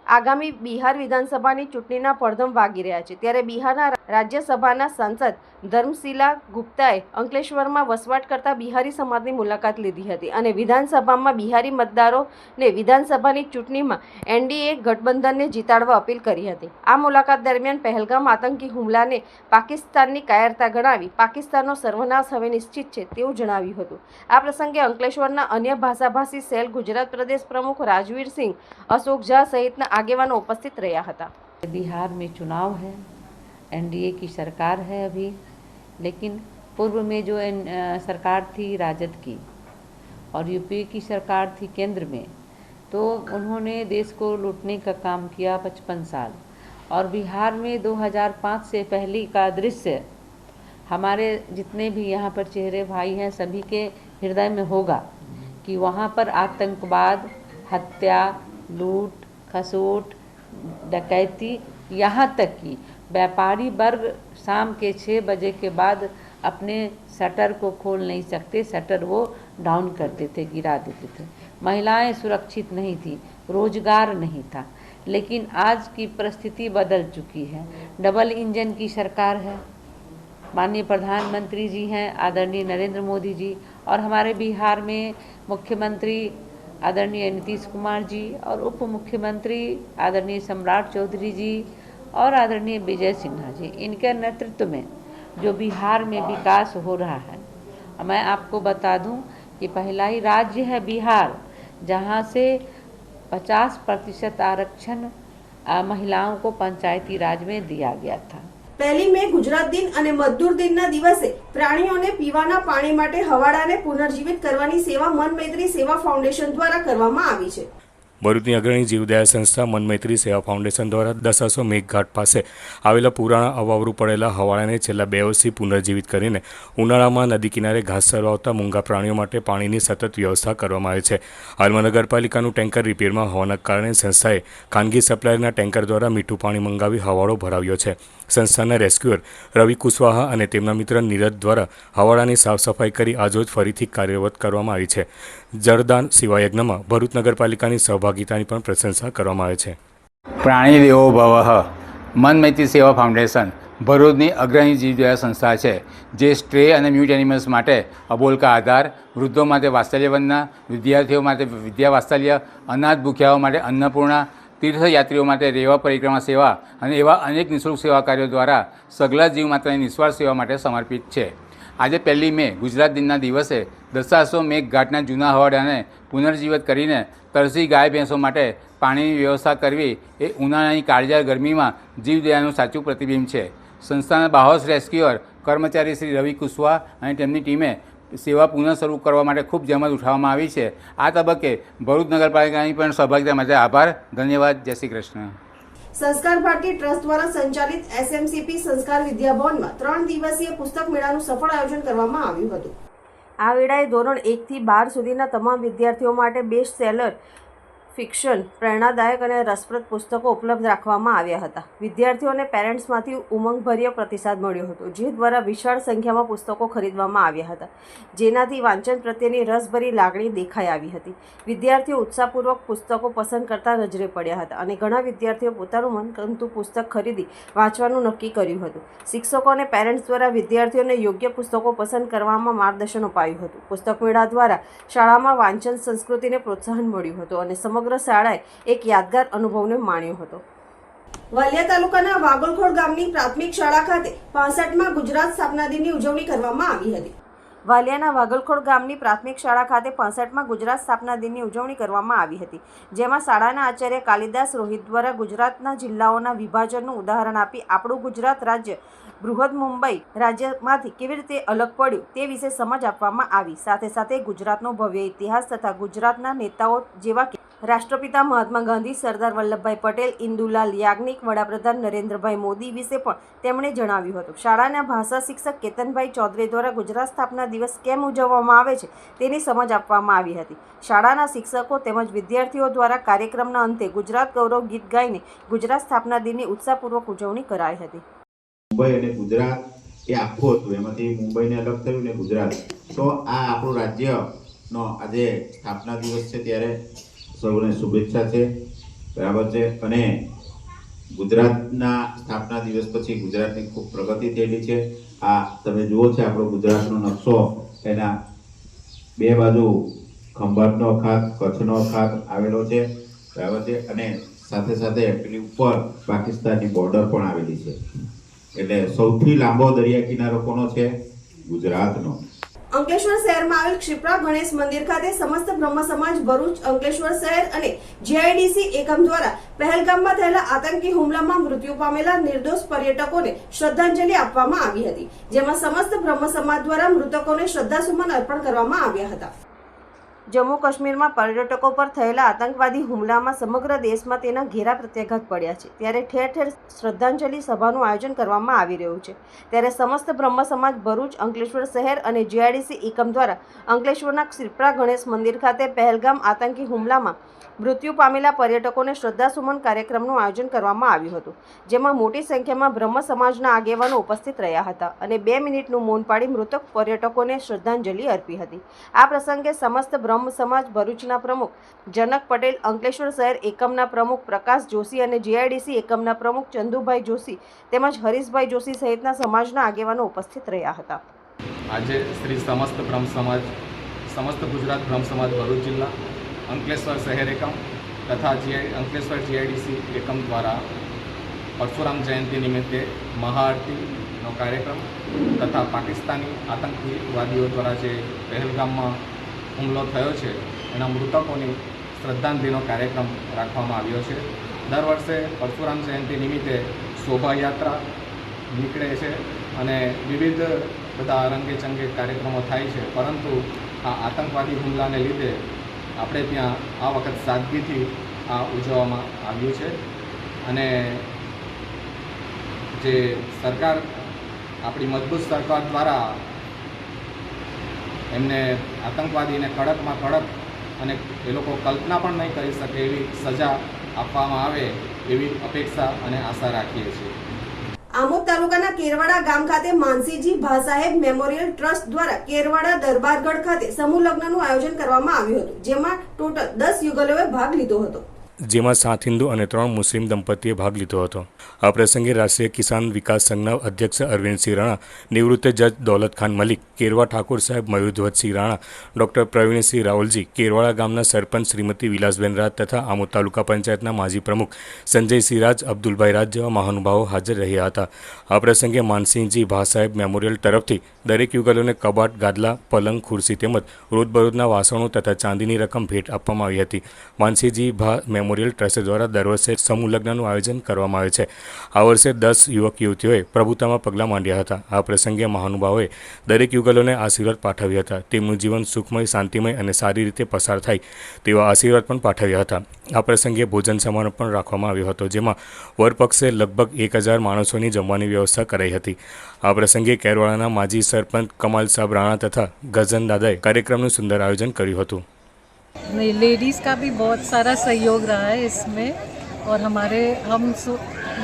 આગામી બિહાર વિધાનસભાની ચૂંટણીના પડધમ વાગી રહ્યા છે, ત્યારે બિહારના રાજ્યસભાના સાંસદ ધર્મશીલા ગુપ્તાએ અંકલેશ્વરમાં વસવાટ કરતા બિહારી સમાજની મુલાકાત લીધી હતી અને વિધાનસભામાં બિહારી મતદારોને વિધાનસભાની ચૂંટણીમાં એનડીએ ગઠબંધનને જીતાડવા અપીલ કરી હતી. આ મુલાકાત દરમિયાન પહેલગામ આતંકી હુમલાને પાકિસ્તાનની કાયરતા ગણાવી પાકિસ્તાનનો સર્વનાશ હવે નિશ્ચિત છે તેવું જણાવ્યું હતું. આ પ્રસંગે અંકલેશ્વરના અન્ય ભાષાભાષી સેલ ગુજરાત પ્રદેશ પ્રમુખ રાજવીર સિંહ, અશોક झा સહિતના आगेवान उपस्थित रहा था. बिहार में चुनाव है, एनडीए की सरकार है अभी, लेकिन पूर्व में जो सरकार थी राजद की और यूपी की सरकार थी केंद्र में, तो उन्होंने देश को लूटने का काम किया 55 साल. और बिहार में 2005 से पहले का दृश्य हमारे जितने भी यहाँ पर चेहरे भाई हैं सभी के हृदय में होगा कि वहाँ पर आतंकवाद, हत्या, लूट, खसोट, डकैती, यहाँ तक कि व्यापारी वर्ग शाम के 6 बजे के बाद अपने शटर को खोल नहीं सकते, शटर वो डाउन करते थे, गिरा देते थे. महिलाएं सुरक्षित नहीं थी, रोजगार नहीं था. लेकिन आज की परिस्थिति बदल चुकी है. डबल इंजन की सरकार है. माननीय प्रधानमंत्री जी हैं आदरणीय नरेंद्र मोदी जी, और हमारे बिहार में मुख्यमंत्री आदरणीय नीतीश कुमार जी और उप मुख्यमंत्री आदरणीय सम्राट चौधरी जी और आदरणीय विजय सिन्हा जी, इनके नेतृत्व में जो बिहार में विकास हो रहा है. मैं आपको बता दूं कि पहला ही राज्य है बिहार जहां से 50% आरक्षण महिलाओं को पंचायती राज में दिया गया था. 1 મે ગુજરાત દિન અને મજદૂર દિનના દિવસે પ્રાણીઓને પીવાના પાણી માટે હવાડાને પુનર્જીવિત કરવાની સેવા મનમૈત્રી સેવા ફાઉન્ડેશન દ્વારા કરવામાં આવી છે. ભરૂચની અગ્રણી જીવદયા સંસ્થા મનમૈત્રી સેવા ફાઉન્ડેશન દ્વારા દસાસો મેઘઘાટ પાસે આવેલા પુરાણા અવાવરું પડેલા હવાડાને છેલ્લા 2 વર્ષથી પુનર્જીવિત કરીને ઉનાળામાં નદી કિનારે ઘાસ ચરવાતા મૂંગા પ્રાણીઓ માટે પાણીની સતત વ્યવસ્થા કરવામાં આવે છે. હાલમાં નગરપાલિકાનું ટેન્કર રિપેરમાં હોવાના કારણે સંસ્થાએ ખાનગી સપ્લાયરના ટેન્કર દ્વારા મીઠું પાણી મંગાવી હવાડો ભરાવ્યો છે. સંસ્થાના રેસ્ક્યુઅર રવિ કુશવાહા અને તેમના મિત્ર નીરજ દ્વારા હવાડાની સાફ સફાઈ કરી આજરોજ ફરીથી કાર્યરત કરવામાં આવી છે. જળદાન સેવાયજ્ઞમાં ભરૂચ નગરપાલિકાની સહભાગિતાની પણ પ્રશંસા કરવામાં આવે છે. પ્રાણી દેવો ભવઃ મનમૈત્રી સેવા ફાઉન્ડેશન ભરૂચની અગ્રણી જીવદયા સંસ્થા છે, જે સ્ટ્રે અને મ્યુટ એનિમલ્સ માટે અબોલકા આધાર, વૃદ્ધો માટે વાત્સલ્યવંદના, વિદ્યાર્થીઓ માટે વિદ્યા વાત્સલ્ય, અનાથ ભૂખ્યાઓ માટે અન્નપૂર્ણા, તીર્થયાત્રીઓ માટે રેવા પરિક્રમા સેવા અને એવા અનેક નિઃશુલ્ક સેવા કાર્યો દ્વારા સગલા જીવ માત્રની નિસ્વાર્થ સેવા માટે સમર્પિત છે. આજે 1 મે ગુજરાત દિનના દિવસે દશાશ્વ મેઘ ઘાટના જૂના હવાડાને પુનર્જીવિત કરીને તરસી ગાય ભેંસો માટે પાણીની વ્યવસ્થા કરવી એ ઉનાળાની કાળઝાળ ગરમીમાં જીવદયાનું સાચું પ્રતિબિંબ છે. સંસ્થાના બાહોશ રેસ્ક્યુઅર કર્મચારી શ્રી રવિ કુશવાહ અને તેમની ટીમે સેવા પુનઃ શરૂ કરવા માટે ખૂબ જહેમત ઉઠાવવામાં આવી છે. આ તબક્કે ભરૂચ નગરપાલિકાની પણ સહભાગિતા માટે આભાર. ધન્યવાદ. જય શ્રી કૃષ્ણ. સંસ્કાર ભારતી ટ્રસ્ટ દ્વારા સંચાલિત SMCP સંસ્કાર વિદ્યાભવનમાં 3 દિવસીય પુસ્તક મેળાનું સફળ આયોજન કરવામાં આવ્યું હતું. આ વેળાએ ધોરણ 1 થી 12 સુધીના તમામ વિદ્યાર્થીઓ માટે બેસ્ટ સેલર, ફિક્શન, પ્રેરણાદાયક અને રસપ્રદ પુસ્તકો ઉપલબ્ધ રાખવામાં આવ્યા હતા. વિદ્યાર્થીઓ અને પેરેન્ટ્સમાંથી ઉમંગભર્યો પ્રતિસાદ મળ્યો હતો, જે દ્વારા વિશાળ સંખ્યામાં પુસ્તકો ખરીદવામાં આવ્યા હતા, જેનાથી વાંચન પ્રત્યેની રસભરી લાગણી દેખાઈ આવી હતી. વિદ્યાર્થીઓ ઉત્સાહપૂર્વક પુસ્તકો પસંદ કરતા નજરે પડ્યા હતા અને ઘણા વિદ્યાર્થીઓ પોતાનું મનગમતું પુસ્તક ખરીદી વાંચવાનું નક્કી કર્યું હતું. શિક્ષકો અને પેરેન્ટ્સ દ્વારા વિદ્યાર્થીઓને યોગ્ય પુસ્તકો પસંદ કરવામાં માર્ગદર્શન અપાયું હતું. પુસ્તક મેળા દ્વારા શાળામાં વાંચન સંસ્કૃતિને પ્રોત્સાહન મળ્યું હતું અને સમગ્ર શાળાએ એક યાદગાર અનુભવને માણ્યો હતો. વાલિયા તાલુકાના વાગલખોડ ગામની પ્રાથમિક શાળા ખાતે 65મા ગુજરાત સ્થાપના દિનની ઉજવણી કરવામાં આવી હતી. વાલિયાના વાગલખોડ ગામની પ્રાથમિક શાળા ખાતે 65મા ગુજરાત સ્થાપના દિનની ઉજવણી કરવામાં આવી હતી, જેમાં શાળાના આચાર્ય કાલિદાસ રોહિત દ્વારા ગુજરાતના જિલ્લાઓના વિભાજનનું ઉદાહરણ આપી આપણું ગુજરાત રાજ્ય બૃહદ મુંબઈ રાજ્યમાંથી કેવી રીતે અલગ પડ્યું તે વિશે સમજ આપવામાં આવી. સાથે સાથે ગુજરાતનો ભવ્ય ઇતિહાસ તથા ગુજરાતના નેતાઓ જેવા કે રાષ્ટ્રપિતા મહાત્મા ગાંધી, સરદાર વલ્લભભાઈ પટેલ, ઇન્દુલાલ યાજ્ઞિક, વડાપ્રધાન નરેન્દ્રભાઈ મોદી વિશે પણ તેમણે જણાવ્યું હતું. શાળાના ભાષા શિક્ષક કેતનભાઈ ચૌધરી દ્વારા ગુજરાત સ્થાપના દિવસ કેમ ઉજવવામાં આવે છે તેની સમજ આપવામાં આવી હતી. શાળાના શિક્ષકો તેમજ વિદ્યાર્થીઓ દ્વારા કાર્યક્રમના અંતે ગુજરાત ગૌરવ ગીત ગાઈને ગુજરાત સ્થાપના દિનની ઉત્સાહપૂર્વક ઉજવણી કરાઈ હતી. મુંબઈ અને ગુજરાત એ આખું હતું, એમાંથી મુંબઈને અલગ થયું ને ગુજરાત. તો આ આપણું રાજ્યનો આજે સ્થાપના દિવસ છે, ત્યારે સૌને શુભેચ્છા છે, બરાબર છે. અને ગુજરાતના સ્થાપના દિવસ પછી ગુજરાતની ખૂબ પ્રગતિ થયેલી છે. આ તમે જુઓ છો આપણો ગુજરાતનો નકશો, એના 2 બાજુ ખંભાતનો અખાત, કચ્છનો અખાત આવેલો છે, બરાબર છે. અને સાથે સાથે પેલી ઉપર પાકિસ્તાનની બોર્ડર પણ આવેલી છે. એટલે સૌથી લાંબો દરિયા કિનારો કોનો છે? ગુજરાતનો. અંકલેશ્વર શહેરમાં આવેલ ક્ષિપ્રા ગણેશ મંદિર ખાતે સમસ્ત બ્રહ્મ સમાજ ભરૂચ, અંકલેશ્વર શહેર અને GIDC એકમ દ્વારા પહેલગામમાં થયેલા આતંકી હુમલામાં મૃત્યુ પામેલા નિર્દોષ પર્યટકોને શ્રદ્ધાંજલિ આપવામાં આવી હતી, જેમાં સમસ્ત બ્રહ્મ સમાજ દ્વારા મૃતકોને શ્રદ્ધાસુમન અર્પણ કરવામાં આવ્યા હતા. જમ્મુ કાશ્મીરમાં પર્યટકો પર થયેલા આતંકવાદી હુમલામાં સમગ્ર દેશમાં તેના ઘેરા પ્રત્યાઘાત પડ્યા છે, ત્યારે ઠેર ઠેર શ્રદ્ધાંજલિ સભાનું આયોજન કરવામાં આવી રહ્યું છે. ત્યારે સમસ્ત બ્રહ્મ સમાજ ભરૂચ, અંકલેશ્વર શહેર અને GIDC એકમ દ્વારા અંકલેશ્વરના ક્ષિપ્રા ગણેશ મંદિર ખાતે પહેલગામ આતંકી હુમલામાં મૃત્યુ પામેલા પર્યટકોને શ્રદ્ધાસુમન કાર્યક્રમનું આયોજન કરવામાં આવ્યું હતું, જેમાં મોટી સંખ્યામાં બ્રહ્મ સમાજના આગેવાનો ઉપસ્થિત રહ્યા હતા અને 2 મિનિટનું મૌન પાડી મૃતક પર્યટકોને શ્રદ્ધાંજલિ અર્પી હતી. આ પ્રસંગે સમસ્ત બ્રહ્મ સમાજ ભરૂચના પ્રમુખ જનક પટેલ, અંકલેશ્વર શહેર એકમના પ્રમુખ પ્રકાશ જોશી અને GIDC એકમના પ્રમુખ ચંદુભાઈ જોશી તેમજ હરીશભાઈ જોશી સહિતના સમાજના આગેવાનો ઉપસ્થિત રહ્યા હતા. આજે શ્રી સમસ્ત ગુજરાત બ્રહ્મ સમાજ ભરૂચ જિલ્લા, અંકલેશ્વર શહેર એકમ તથા અંકલેશ્વર GIDC એકમ દ્વારા પરશુરામ જયંતિ નિમિત્તે મહાઆરતીનો કાર્યક્રમ તથા પાકિસ્તાની આતંકવાદીઓ દ્વારા જે પહેલગામમાં હુમલો થયો છે એના મૃતકોની શ્રદ્ધાંજલિનો કાર્યક્રમ રાખવામાં આવ્યો છે. દર વર્ષે પરશુરામ જયંતિ નિમિત્તે શોભાયાત્રા નીકળે છે અને વિવિધ બધા રંગેચંગે કાર્યક્રમો થાય છે, પરંતુ આ આતંકવાદી હુમલાને લીધે આપણે ત્યાં આ વખત સાદગીથી આ ઉજવવામાં આવ્યું છે. અને જે સરકાર, આપણી મજબૂત સરકાર દ્વારા એમને આતંકવાદીને કડકમાં કડક અને એ લોકો કલ્પના પણ નહીં કરી શકે એવી સજા આપવામાં આવે એવી અપેક્ષા અને આશા રાખીએ છીએ. આમોદ તાલુકાના કેરવાડા ગામ ખાતે માનસીજી ભાસાહેબ મેમોરિયલ ટ્રસ્ટ દ્વારા કેરવાડા દરબારગઢ ખાતે સમૂહ લગ્નનું આયોજન કરવામાં આવ્યું હતું, જેમાં ટોટલ 10 યુગલોએ ભાગ લીધો હતો. જેમાં 7 હિન્દુ અને 3 મુસ્લિમ દંપતીએ ભાગ લીધો હતો. આ પ્રસંગે રાષ્ટ્રીય કિસાન વિકાસ સંઘના અધ્યક્ષ અરવિંદસિંહ રાણા, નિવૃત્ત જજ દૌલત ખાન મલિક, કેરવા ઠાકોર સાહેબ મયુરધ્વજસિંહ રાણા, ડૉક્ટર પ્રવીણસિંહ રાવલજી, કેરવાડા ગામના સરપંચ શ્રીમતી વિલાસબેન રાજ તથા આમોદ તાલુકા પંચાયતના માજી પ્રમુખ સંજયસિંહ રાજ, અબ્દુલભાઈ રાજ જેવા મહાનુભાવો હાજર રહ્યા હતા. આ પ્રસંગે માનસિંહજી ભા સાહેબ મેમોરિયલ તરફથી દરેક યુગલોને કબાટ, ગાદલા, પલંગ, ખુરશી તેમજ રોજબરોજના વાસણો તથા ચાંદીની રકમ ભેટ આપવામાં આવી હતી. માનસિંહજી ભા મેમોરિયલ ટ્રસ્ટ દ્વારા દર વર્ષે સમૂહ લગ્નનું આયોજન કરવામાં આવે છે. આ વર્ષે 10 યુવક યુવતીઓએ પ્રભુતામાં પગલાં માંડ્યા હતા. આ પ્રસંગે મહાનુભાવોએ દરેક યુગલોને આશીર્વાદ પાઠવ્યા હતા. તેમનું જીવન સુખમય, શાંતિમય અને સારી રીતે પસાર થાય તેવા આશીર્વાદ પણ પાઠવ્યા હતા. આ પ્રસંગે ભોજન સમારોહ પણ રાખવામાં આવ્યો હતો, જેમાં વરપક્ષે લગભગ 1000 માણસોની જમવાની વ્યવસ્થા કરાઈ હતી. આ પ્રસંગે કેરવાડાના માજી સરપંચ કમાલ સાહેબ રાણા તથા ગઝન દાદાએ કાર્યક્રમનું સુંદર આયોજન કર્યું હતું. लेडीज़ का भी बहुत सारा सहयोग रहा है इसमें और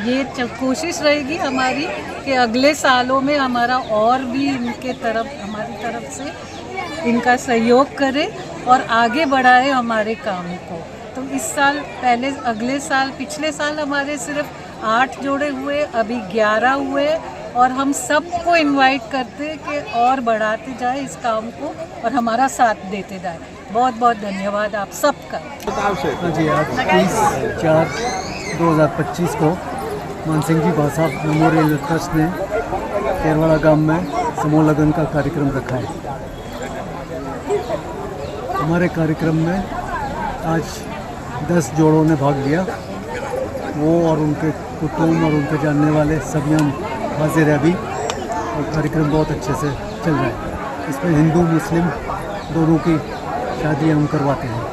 ये कोशिश रहेगी हमारी कि अगले सालों में हमारा और भी हमारी तरफ से इनका सहयोग करें और आगे बढ़ाए हमारे काम को. तो इस साल पिछले साल हमारे सिर्फ 8 जोड़े हुए, अभी 11 हुए और हम सबको इनवाइट करते हैं कि और बढ़ाते जाए इस काम को और हमारा साथ देते जाए. बहुत बहुत धन्यवाद आप सबका. जी, आज 30/4/2025 को मानसिंह भा साहब मेमोरियल ट्रस्ट ने केरवाड़ा गांव में समूह लगन का कार्यक्रम रखा है. हमारे कार्यक्रम में आज 10 जोड़ों ने भाग लिया. वो और उनके कुटुंब और उनके जानने वाले सभी हम हाजिर है अभी और कार्यक्रम बहुत अच्छे से चल रहा है. इसमें हिंदू मुस्लिम दोनों की शादी हम करवाते हैं,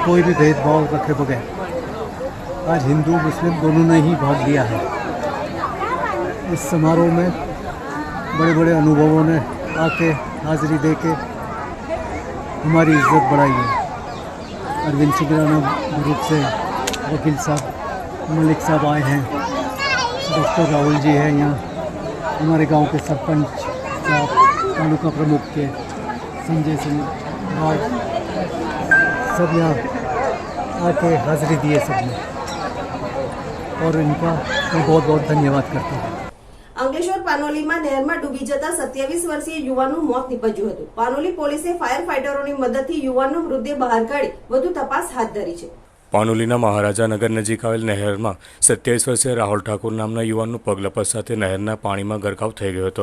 कोई भी भेदभाव रखे बगैर. आज हिंदू मुस्लिम दोनों ने ही भाग लिया है. इस समारोह में बड़े बड़े अनुभवों ने आके हाजिरी दे के हमारी इज्जत बढ़ाई है. अरविंद सिंह राणा ग्रुप से वकील साहब मलिक साहब आए हैं, डॉक्टर राहुल जी हैं यहाँ, हमारे गांव के सरपंच साहब, तालुका प्रमुख के संजय सिंह राज, सब यहाँ आके हाजिरी दिए सबने और इनका मैं बहुत बहुत धन्यवाद करता हूँ. અંકલેશ્વર પાનોલીમાં નહેરમાં ડૂબી જતા 27 વર્ષીય યુવાનનું મોત નીપજ્યું હતું. પાનોલી પોલીસે ફાયર ફાઈટરોની મદદથી યુવાનનો મૃતદેહ બહાર કાઢી વધુ તપાસ હાથ ધરી છે. પાનોલીના મહારાજાનગર નજીક આવેલ નહેરમાં 27 વર્ષીય રાહુલ ઠાકોર નામના યુવાનનું પગલપત સાથે નહેરના પાણીમાં ગરકાવ થઈ ગયો હતો.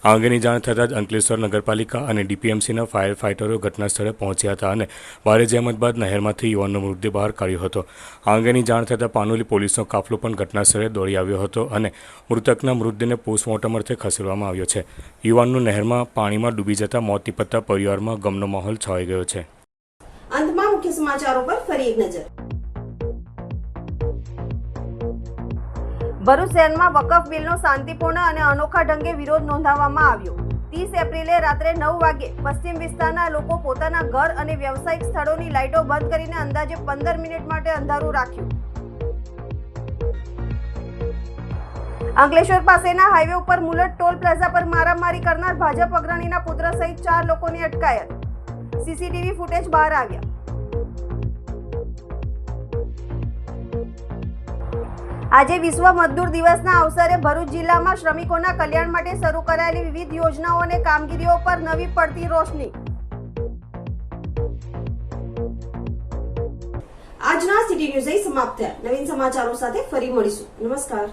આ અંગેની જાણ થતાં જ અંકલેશ્વર નગરપાલિકા અને ડીપીએમસીના ફાયર ફાઈટરો ઘટના સ્થળે પહોંચ્યા હતા અને ભારે જહેમત બાદ નહેરમાંથી યુવાનનો મૃતદેહ બહાર કાઢ્યો હતો. આ અંગેની જાણ થતાં પાનોલી પોલીસનો કાફલો પણ ઘટના સ્થળે દોડી આવ્યો હતો અને મૃતકના મૃતદેહને પોસ્ટમોર્ટમ અર્થે ખસેડવામાં આવ્યો છે. યુવાનનું નહેરમાં પાણીમાં ડૂબી જતા મોત નીપજતા પરિવારમાં ગમનો માહોલ છવાઈ ગયો છે. અંતમાં મુખ્ય સમાચારો પર ફરી એક નજર. ભરૂચ શહેરમાં વકફ બિલનો શાંતિપૂર્ણ અને અનોખા ઢંગે વિરોધ નોંધાવવામાં આવ્યો. 30 એપ્રિલે રાત્રે 9 વાગે પશ્ચિમ વિસ્તારના લોકો પોતાના ઘર અને વ્યવસાયિક સ્થળોની લાઇટો બંધ કરીને અંદાજે 15 મિનિટ માટે અંધારું રાખ્યું. અંકલેશ્વર પાસેના હાઈવે ઉપર મુલટ ટોલ પ્લાઝા પર મારામારી કરનાર ભાજપ અગ્રણીના પુત્ર સહિત 4 લોકોની અટકાયત. સીસીટીવી ફૂટેજ બહાર આવ્યા. આજે વિશ્વ મજદૂર દિવસના અવસરે ભરૂચ જિલ્લામાં શ્રમિકોના કલ્યાણ માટે શરૂ કરાયેલી વિવિધ યોજનાઓ અને કામગીરીઓ પર નવી પડતી રોશની. આજના સિટી ન્યૂઝ સમાપ્ત થયા. નવીન સમાચારો સાથે ફરી મળીશું. નમસ્કાર.